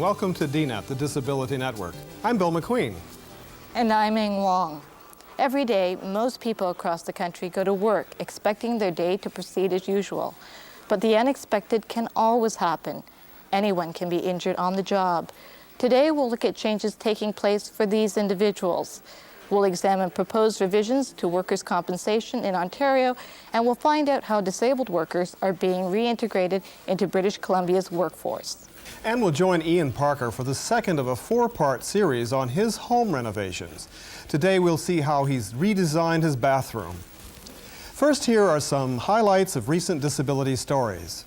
Welcome to DNET, the Disability Network. I'm Bill McQueen. And I'm Ing Wong. Every day, most people across the country go to work expecting their day to proceed as usual. But the unexpected can always happen. Anyone can be injured on the job. Today, we'll look at changes taking place for these individuals. We'll examine proposed revisions to workers' compensation in Ontario, and we'll find out how disabled workers are being reintegrated into British Columbia's workforce. And we'll join Ian Parker for the second of a four-part series on his home renovations. Today, we'll see how he's redesigned his bathroom. First, here are some highlights of recent disability stories.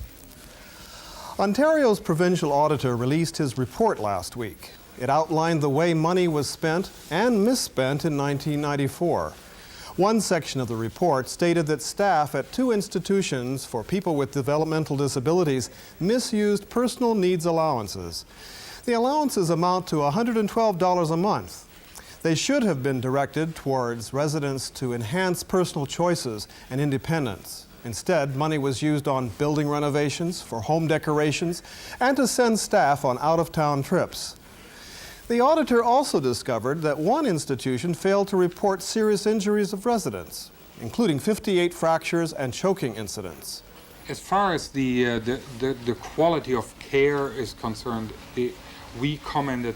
Ontario's provincial auditor released his report last week. It outlined the way money was spent and misspent in 1994. One section of the report stated that staff at two institutions for people with developmental disabilities misused personal needs allowances. The allowances amount to $112 a month. They should have been directed towards residents to enhance personal choices and independence. Instead, money was used on building renovations, for home decorations, and to send staff on out-of-town trips. The auditor also discovered that one institution failed to report serious injuries of residents, including 58 fractures and choking incidents. As far as the quality of care is concerned, we commented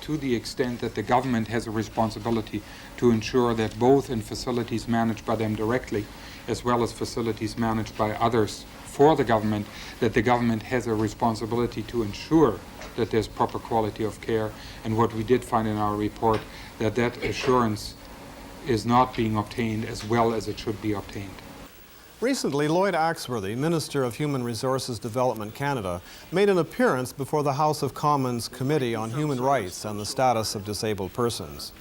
to the extent that the government has a responsibility to ensure that both in facilities managed by them directly as well as facilities managed by others for the government, that the government has a responsibility to ensure that there's proper quality of care. And what we did find in our report, that assurance is not being obtained as well as it should be obtained. Recently, Lloyd Axworthy, Minister of Human Resources Development Canada, made an appearance before the House of Commons Committee on Human Rights and the Status of Disabled Persons.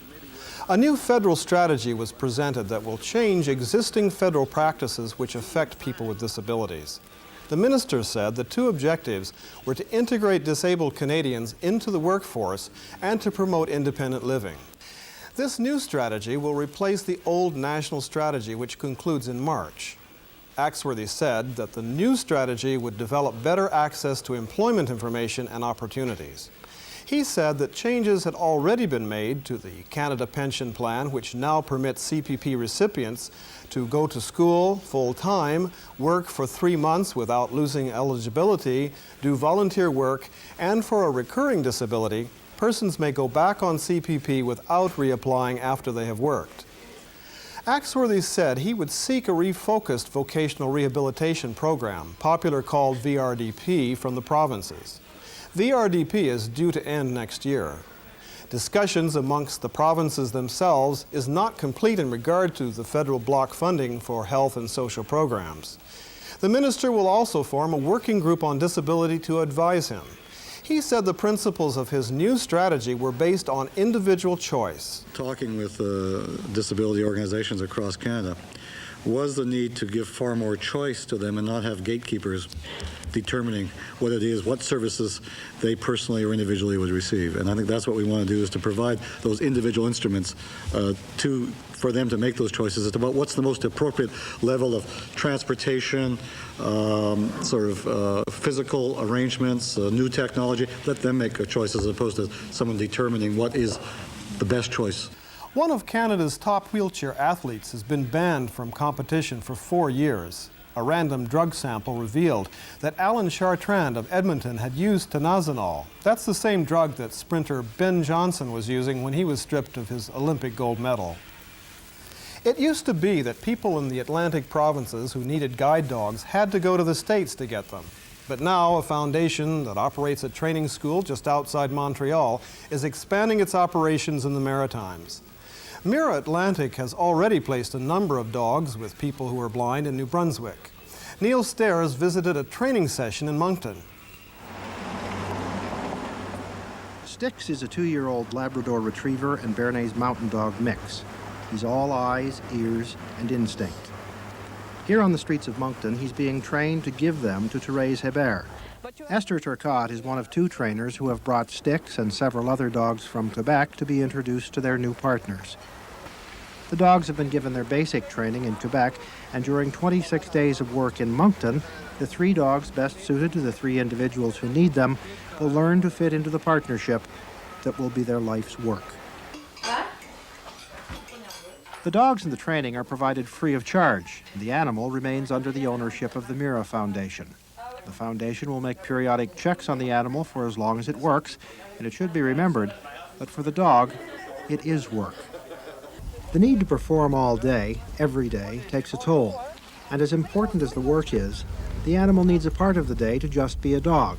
A new federal strategy was presented that will change existing federal practices which affect people with disabilities. The minister said the two objectives were to integrate disabled Canadians into the workforce and to promote independent living. This new strategy will replace the old national strategy, which concludes in March. Axworthy said that the new strategy would develop better access to employment information and opportunities. He said that changes had already been made to the Canada Pension Plan, which now permits CPP recipients to go to school full-time, work for 3 months without losing eligibility, do volunteer work, and for a recurring disability, persons may go back on CPP without reapplying after they have worked. Axworthy said he would seek a refocused vocational rehabilitation program, popularly called VRDP, from the provinces. VRDP is due to end next year. Discussions amongst the provinces themselves is not complete in regard to the federal block funding for health and social programs. The minister will also form a working group on disability to advise him. He said the principles of his new strategy were based on individual choice. Talking with disability organizations across Canada was the need to give far more choice to them and not have gatekeepers determining what it is, what services they personally or individually would receive. And I think that's what we want to do, is to provide those individual instruments for them to make those choices. It's about what's the most appropriate level of transportation, physical arrangements, new technology. Let them make a choice as opposed to someone determining what is the best choice. One of Canada's top wheelchair athletes has been banned from competition for 4 years. A random drug sample revealed that Alan Chartrand of Edmonton had used Tenazanol. That's the same drug that sprinter Ben Johnson was using when he was stripped of his Olympic gold medal. It used to be that people in the Atlantic provinces who needed guide dogs had to go to the States to get them. But now a foundation that operates a training school just outside Montreal is expanding its operations in the Maritimes. Mira Atlantic has already placed a number of dogs with people who are blind in New Brunswick. Neil Stairs visited a training session in Moncton. Styx is a 2-year-old Labrador Retriever and Bernese Mountain Dog mix. He's all eyes, ears, and instinct. Here on the streets of Moncton, he's being trained to give them to Therese Hebert. Esther Turcotte is one of 2 trainers who have brought Styx and several other dogs from Quebec to be introduced to their new partners. The dogs have been given their basic training in Quebec, and during 26 days of work in Moncton, The 3 dogs best suited to the 3 individuals who need them will learn to fit into the partnership that will be their life's work. The dogs in the training are provided free of charge, and the animal remains under the ownership of the Mira Foundation. The foundation will make periodic checks on the animal for as long as it works, and it should be remembered that for the dog, it is work. The need to perform all day, every day, takes a toll, and as important as the work is, the animal needs a part of the day to just be a dog,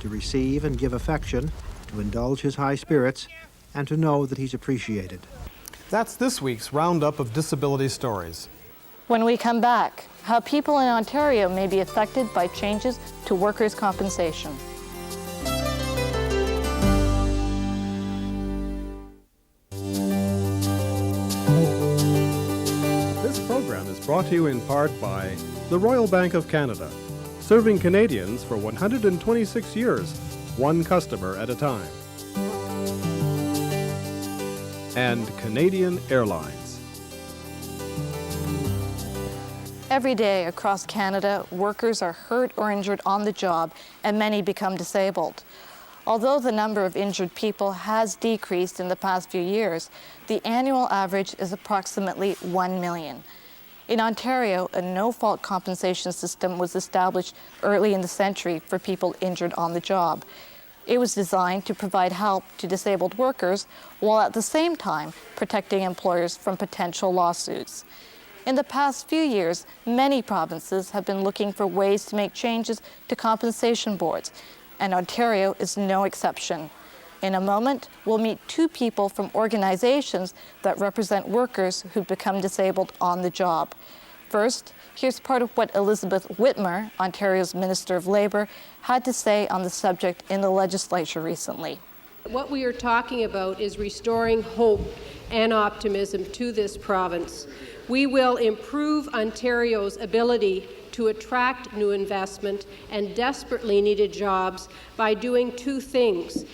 to receive and give affection, to indulge his high spirits, and to know that he's appreciated. That's this week's roundup of disability stories. When we come back, how people in Ontario may be affected by changes to workers' compensation. This program is brought to you in part by the Royal Bank of Canada, serving Canadians for 126 years, one customer at a time. And Canadian Airlines. Every day across Canada, workers are hurt or injured on the job, and many become disabled. Although the number of injured people has decreased in the past few years, the annual average is approximately 1 million. In Ontario, a no-fault compensation system was established early in the century for people injured on the job. It was designed to provide help to disabled workers while at the same time protecting employers from potential lawsuits. In the past few years, many provinces have been looking for ways to make changes to compensation boards, and Ontario is no exception. In a moment, we'll meet 2 people from organizations that represent workers who've become disabled on the job. First, here's part of what Elizabeth Whitmer, Ontario's Minister of Labour, had to say on the subject in the legislature recently. What we are talking about is restoring hope and optimism to this province. We will improve Ontario's ability to attract new investment and desperately needed jobs by doing 2 things.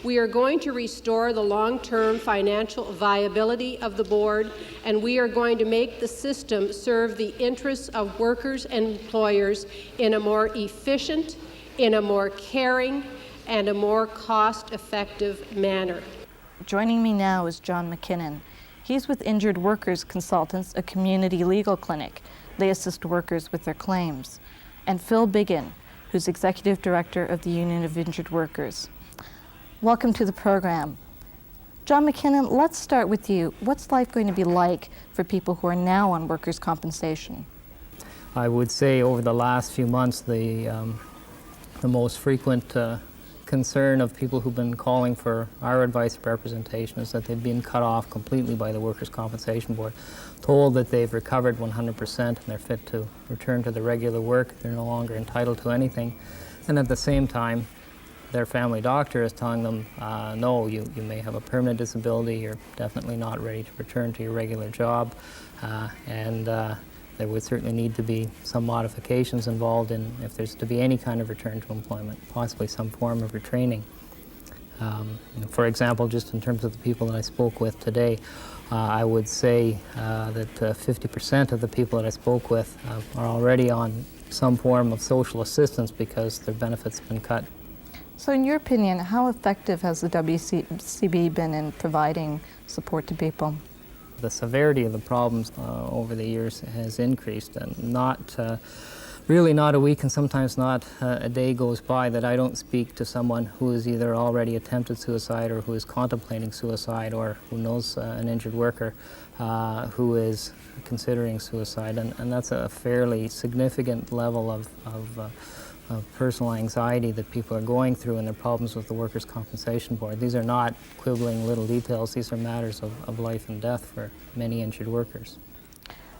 We are going to restore the long-term financial viability of the board, and we are going to make the system serve the interests of workers and employers in a more efficient, in a more caring, and a more cost-effective manner. Joining me now is John McKinnon. He's with Injured Workers Consultants, a community legal clinic. They assist workers with their claims. And Phil Biggin, who's Executive Director of the Union of Injured Workers. Welcome to the program. John McKinnon, let's start with you. What's life going to be like for people who are now on workers' compensation? I would say over the last few months, the most frequent concern of people who've been calling for our advice or representation is that they've been cut off completely by the Workers' Compensation Board, told that they've recovered 100% and they're fit to return to the regular work, they're no longer entitled to anything, and at the same time, their family doctor is telling them, no, you may have a permanent disability, you're definitely not ready to return to your regular job, and there would certainly need to be some modifications involved in if there's to be any kind of return to employment, possibly some form of retraining. For example, just in terms of the people that I spoke with today, I would say that 50% of the people that I spoke with are already on some form of social assistance because their benefits have been cut. So in your opinion, how effective has the WCB been in providing support to people? The severity of the problems over the years has increased, and really not a week and sometimes not a day goes by that I don't speak to someone who has either already attempted suicide or who is contemplating suicide or who knows an injured worker who is considering suicide, and that's a fairly significant level of personal anxiety that people are going through in their problems with the Workers' Compensation Board. These are not quibbling little details, these are matters of life and death for many injured workers.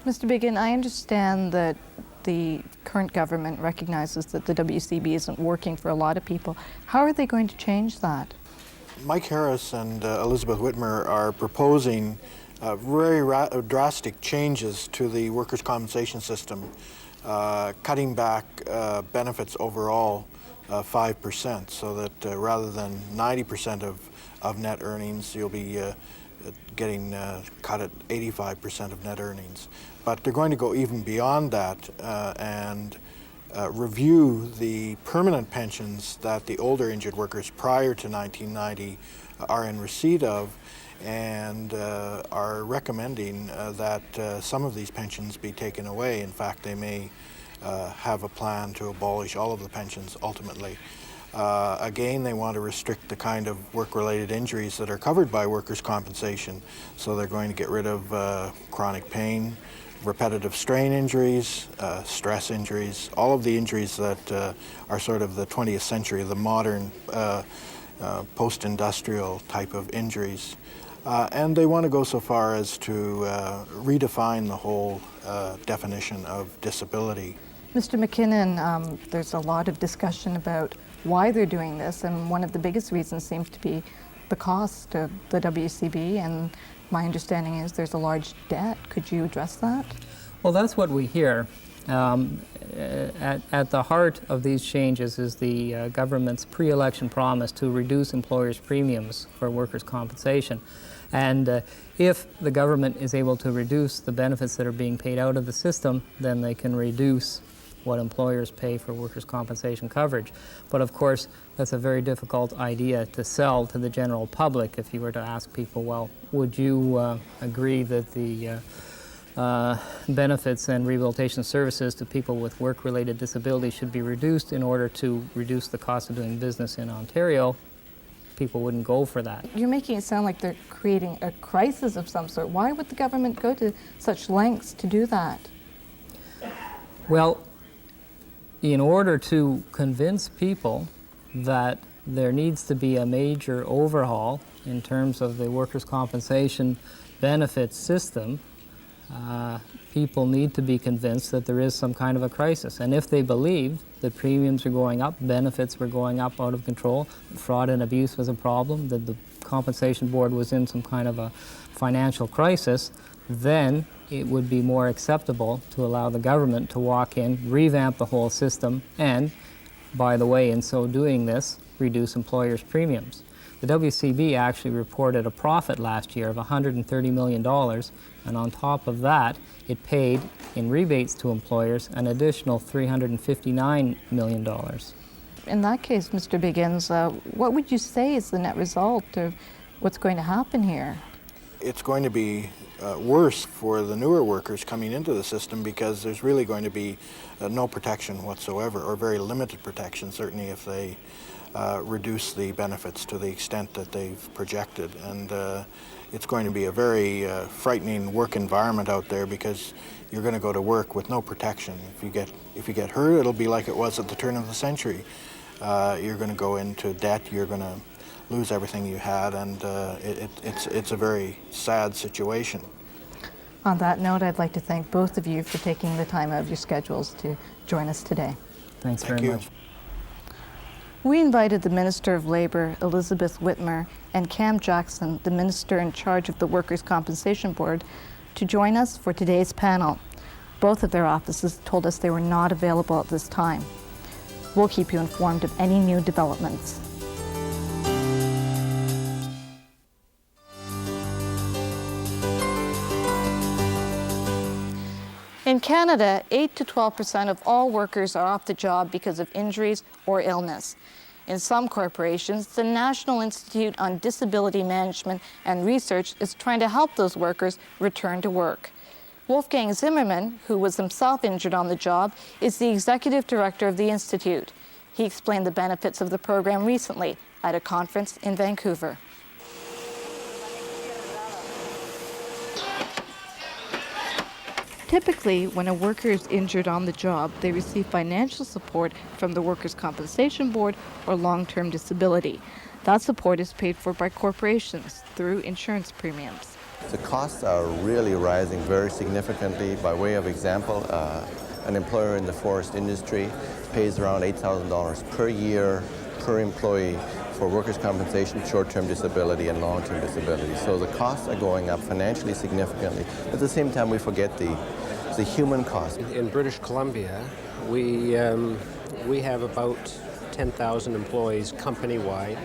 Mr. Biggin, I understand that the current government recognizes that the WCB isn't working for a lot of people. How are they going to change that? Mike Harris and Elizabeth Whitmer are proposing very drastic changes to the workers' compensation system, cutting back benefits overall 5%, so that rather than 90% of net earnings, you'll be getting cut at 85% of net earnings. But they're going to go even beyond that and review the permanent pensions that the older injured workers prior to 1990 are in receipt of, and are recommending that some of these pensions be taken away. In fact, they may have a plan to abolish all of the pensions ultimately. Again, they want to restrict the kind of work-related injuries that are covered by workers' compensation. So they're going to get rid of chronic pain, repetitive strain injuries, stress injuries, all of the injuries that are sort of the 20th century, the modern post-industrial type of injuries. And they want to go so far as to redefine the whole definition of disability. Mr. McKinnon, there's a lot of discussion about why they're doing this, and one of the biggest reasons seems to be the cost of the WCB, and my understanding is there's a large debt. Could you address that? Well, that's what we hear. At the heart of these changes is the government's pre-election promise to reduce employers' premiums for workers' compensation. And if the government is able to reduce the benefits that are being paid out of the system, then they can reduce what employers pay for workers' compensation coverage. But of course, that's a very difficult idea to sell to the general public. If you were to ask people, well, would you agree that the benefits and rehabilitation services to people with work-related disabilities should be reduced in order to reduce the cost of doing business in Ontario? People wouldn't go for that. You're making it sound like they're creating a crisis of some sort. Why would the government go to such lengths to do that? Well, in order to convince people that there needs to be a major overhaul in terms of the workers' compensation benefit system, people need to be convinced that there is some kind of a crisis. And if they believed that premiums were going up, benefits were going up out of control, fraud and abuse was a problem, that the compensation board was in some kind of a financial crisis, then it would be more acceptable to allow the government to walk in, revamp the whole system, and, by the way, in so doing this, reduce employers' premiums. The WCB actually reported a profit last year of $130 million, and on top of that, it paid in rebates to employers an additional $359 million. In that case, Mr. Biggins, what would you say is the net result of what's going to happen here? It's going to be worse for the newer workers coming into the system, because there's really going to be no protection whatsoever, or very limited protection, certainly if they reduce the benefits to the extent that they've projected. And it's going to be a very frightening work environment out there, because you're going to go to work with no protection. If you get hurt, it'll be like it was at the turn of the century. You're going to go into debt, you're going to lose everything you had, and it's a very sad situation. On that note, I'd like to thank both of you for taking the time out of your schedules to join us today. Thanks very much. We invited the Minister of Labour, Elizabeth Whitmer, and Cam Jackson, the Minister in charge of the Workers' Compensation Board, to join us for today's panel. Both of their offices told us they were not available at this time. We'll keep you informed of any new developments. In Canada, 8 to 12% of all workers are off the job because of injuries or illness. In some corporations, the National Institute on Disability Management and Research is trying to help those workers return to work. Wolfgang Zimmermann, who was himself injured on the job, is the executive director of the Institute. He explained the benefits of the program recently at a conference in Vancouver. Typically, when a worker is injured on the job, they receive financial support from the Workers' Compensation Board or long-term disability. That support is paid for by corporations through insurance premiums. The costs are really rising very significantly. By way of example, an employer in the forest industry pays around $8,000 per year per employee for workers' compensation, short-term disability, and long-term disability. So the costs are going up financially significantly. At the same time, we forget the human cost. In British Columbia, we have about 10,000 employees company-wide,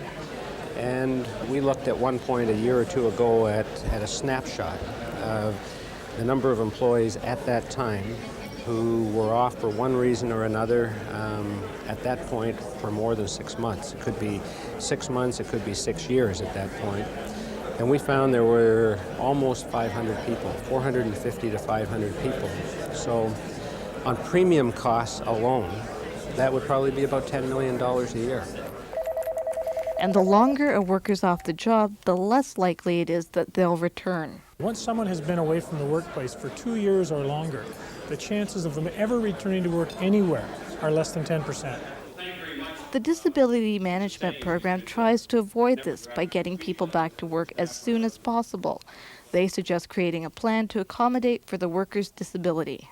and we looked at one point a year or two ago at a snapshot of the number of employees at that time who were off for one reason or another at that point for more than 6 months. It could be 6 months, it could be 6 years at that point. And we found there were almost 500 people, 450 to 500 people. So on premium costs alone, that would probably be about $10 million a year. And the longer a worker's off the job, the less likely it is that they'll return. Once someone has been away from the workplace for 2 years or longer, the chances of them ever returning to work anywhere are less than 10%. The Disability Management Program tries to avoid this by getting people back to work as soon as possible. They suggest creating a plan to accommodate for the worker's disability.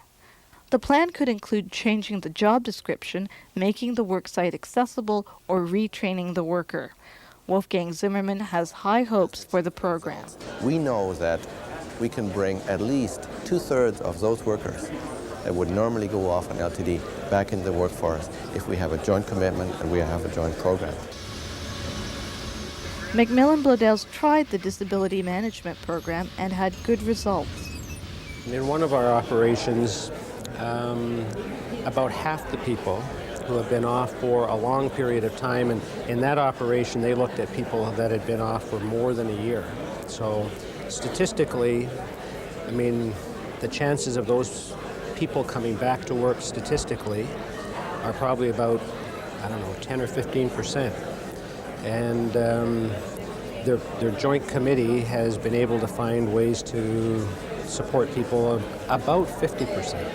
The plan could include changing the job description, making the worksite accessible, or retraining the worker. Wolfgang Zimmerman has high hopes for the program. We know that we can bring at least 2/3 of those workers that would normally go off on LTD back in the workforce if we have a joint commitment and we have a joint program. Macmillan Bloedels tried the Disability Management Program and had good results. In one of our operations, about half the people who have been off for a long period of time, and in that operation they looked at people that had been off for more than a year. So statistically, I mean, the chances of those people coming back to work statistically are probably about, 10 or 15%. And their joint committee has been able to find ways to support people about 50%.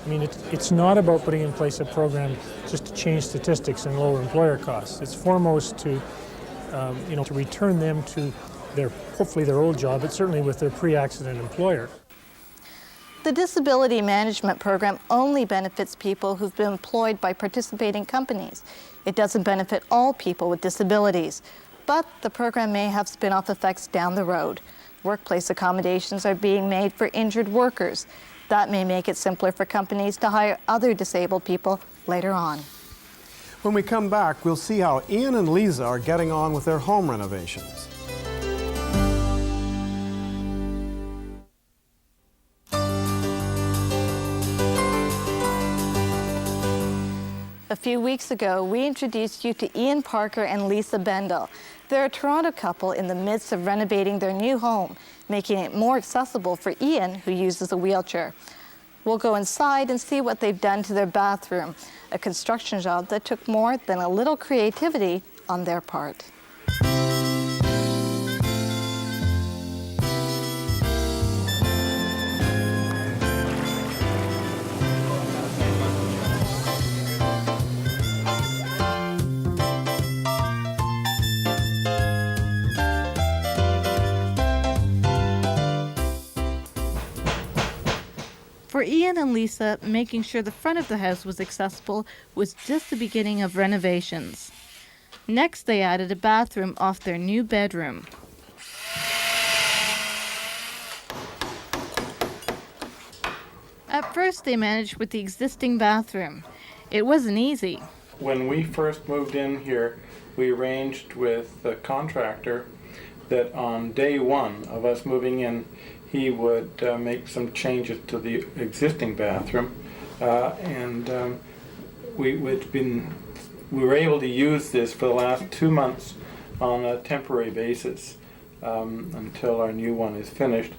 I mean, it's not about putting in place a program just to change statistics and lower employer costs. It's foremost to, to return them to hopefully their old job, but certainly with their pre-accident employer. The Disability Management Program only benefits people who've been employed by participating companies. It doesn't benefit all people with disabilities, but the program may have spin-off effects down the road. Workplace accommodations are being made for injured workers. That may make it simpler for companies to hire other disabled people later on. When we come back, we'll see how Ian and Lisa are getting on with their home renovations. A few weeks ago, we introduced you to Ian Parker and Lisa Bendel. They're a Toronto couple in the midst of renovating their new home, making it more accessible for Ian, who uses a wheelchair. We'll go inside and see what they've done to their bathroom, a construction job that took more than a little creativity on their part. For Ian and Lisa, making sure the front of the house was accessible was just the beginning of renovations. Next, they added a bathroom off their new bedroom. At first, they managed with the existing bathroom. It wasn't easy. When we first moved in here, we arranged with the contractor that on day one of us moving in, he would make some changes to the existing bathroom, and we were able to use this for the last 2 months on a temporary basis until our new one is finished.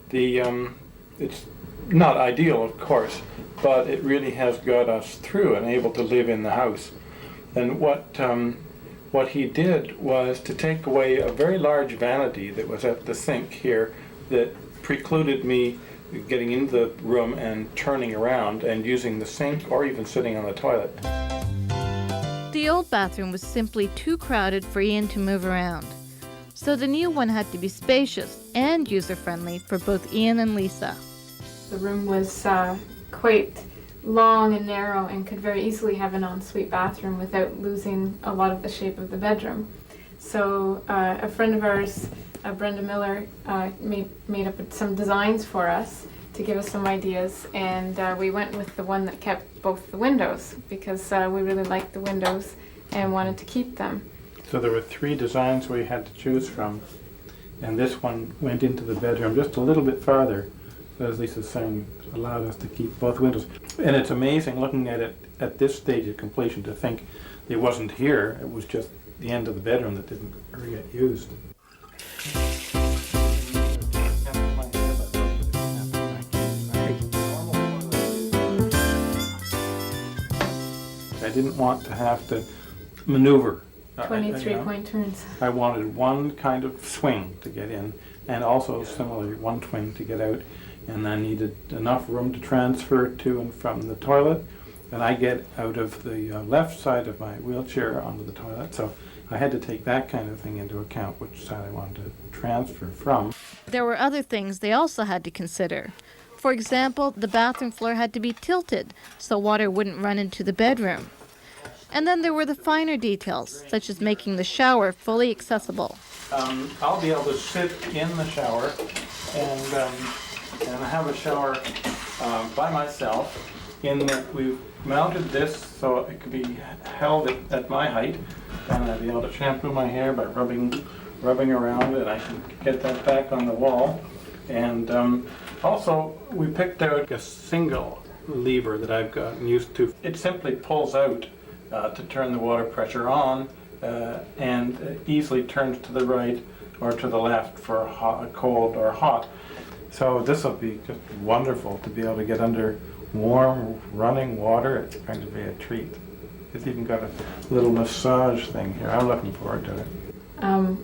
It's not ideal, of course, but it really has got us through and able to live in the house. And what he did was to take away a very large vanity that was at the sink here that precluded me getting into the room and turning around and using the sink or even sitting on the toilet. The old bathroom was simply too crowded for Ian to move around. So the new one had to be spacious and user-friendly for both Ian and Lisa. The room was quite long and narrow and could very easily have an ensuite bathroom without losing a lot of the shape of the bedroom. So a friend of ours, Brenda Miller, made up some designs for us to give us some ideas, and we went with the one that kept both the windows because we really liked the windows and wanted to keep them. So there were 3 designs we had to choose from, and this one went into the bedroom just a little bit farther as Lisa's saying, allowed us to keep both windows. And it's amazing looking at it at this stage of completion to think it wasn't here, it was just the end of the bedroom that didn't ever get used. I didn't want to have to maneuver. 23-point turns. I wanted one kind of swing to get in, and also similarly one swing to get out, and I needed enough room to transfer to and from the toilet, and I get out of the left side of my wheelchair onto the toilet, so I had to take that kind of thing into account, which side I wanted to transfer from. There were other things they also had to consider. For example, the bathroom floor had to be tilted so water wouldn't run into the bedroom. And then there were the finer details, such as making the shower fully accessible. I'll be able to sit in the shower and have a shower by myself, in that we've mounted this so it could be held at my height, and I'll be able to shampoo my hair by rubbing around, and I can get that back on the wall. And also we picked out a single lever that I've gotten used to. It simply pulls out to turn the water pressure on, and easily turns to the right or to the left for cold or hot. So this will be just wonderful to be able to get under warm running water. It's going to be a treat. It's even got a little massage thing here. I'm looking forward to it.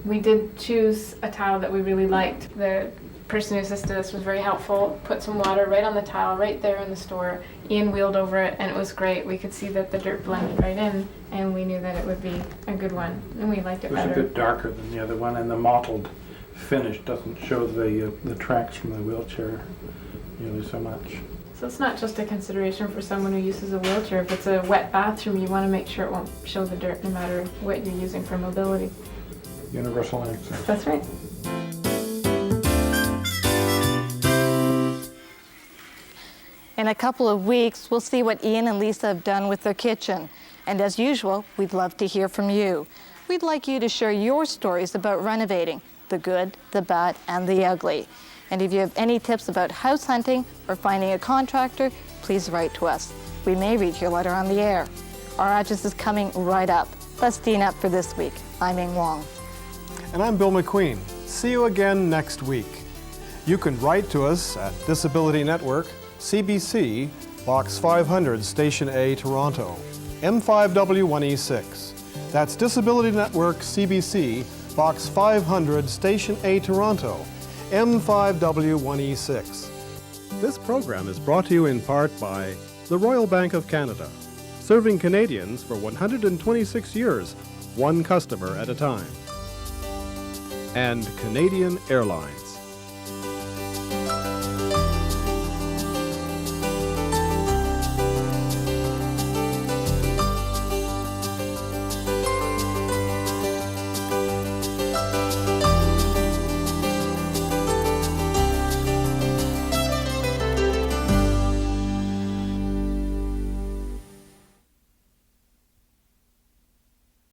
We did choose a tile that we really liked. The person who assisted us was very helpful, put some water right on the tile right there in the store. Ian wheeled over it and it was great. We could see that the dirt blended right in, and we knew that it would be a good one, and we liked it better. It was a bit darker than the other one, and the mottled finish doesn't show the tracks from the wheelchair nearly so much. So it's not just a consideration for someone who uses a wheelchair. If it's a wet bathroom, you want to make sure it won't show the dirt no matter what you're using for mobility. Universal access. That's right. In a couple of weeks, we'll see what Ian and Lisa have done with their kitchen. And as usual, we'd love to hear from you. We'd like you to share your stories about renovating, the good, the bad, and the ugly. And if you have any tips about house hunting or finding a contractor, please write to us. We may read your letter on the air. Our address is coming right up. Let's clean up for this week. I'm Ing Wong. And I'm Bill McQueen. See you again next week. You can write to us at Disability Network, CBC, Box 500, Station A, Toronto, M5W1E6. That's Disability Network, CBC, Box 500, Station A, Toronto, M5W1E6. This program is brought to you in part by the Royal Bank of Canada, serving Canadians for 126 years, one customer at a time, and Canadian Airlines.